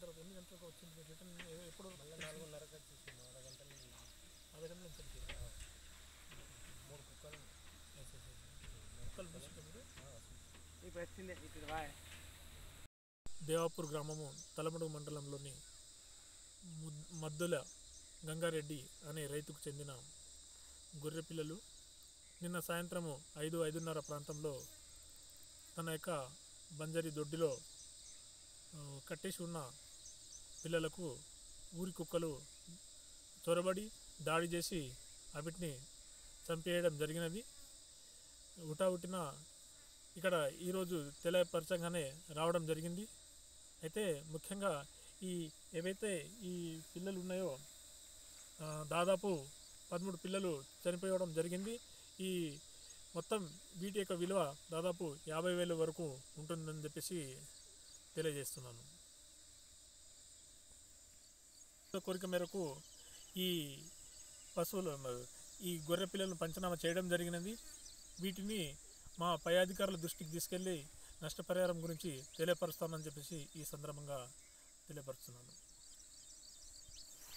తర్వాత ఎన్ని గంటలకు వచ్చింది మీరు రిటర్న్ ఎప్పుడు? మళ్ళీ 4:30కి వచ్చేసాము. అరగంటలు నుంచి వచ్చింది. 3 కుక్కలు కుక్కలు చూసుకుంటే మీరు ఇప్పుడు వచ్చింది. ఇప్పుడు బాయ్. దేవాపూర్ గ్రామము తలమడుగు మండలంలోని మద్దుల గంగారెడ్డి అనే రైతుకు చెందిన గొర్రె పిల్లలు నిన్న సాయంత్రము 5-5:30 ప్రాంతంలో తన యొక్క బంజరి దొడ్డిలో కట్టేసి ఉన్న పిల్లలకు ఊరి కుక్కలు చొరబడి దాడి చేసి వాటిని చంపేయడం జరిగినది. ఉటావుటిన ఇక్కడ ఈరోజు తెలియపరచగానే రావడం జరిగింది. అయితే ముఖ్యంగా ఏవైతే ఈ పిల్లలు ఉన్నాయో దాదాపు 13 పిల్లలు చనిపోవడం జరిగింది. ఈ మొత్తం వీటి యొక్క విలువ దాదాపు 50,000 వరకు ఉంటుందని చెప్పేసి తెలియజేస్తున్నాను. కోరిక మేరకు ఈ గొర్రె పిల్లలను పంచనామా చేయడం జరిగినది. వీటిని మా పై అధికారుల దృష్టికి తీసుకెళ్ళి నష్టపరిహారం గురించి తెలియపరుస్తామని చెప్పేసి ఈ సందర్భంగా తెలియపరుస్తున్నాను.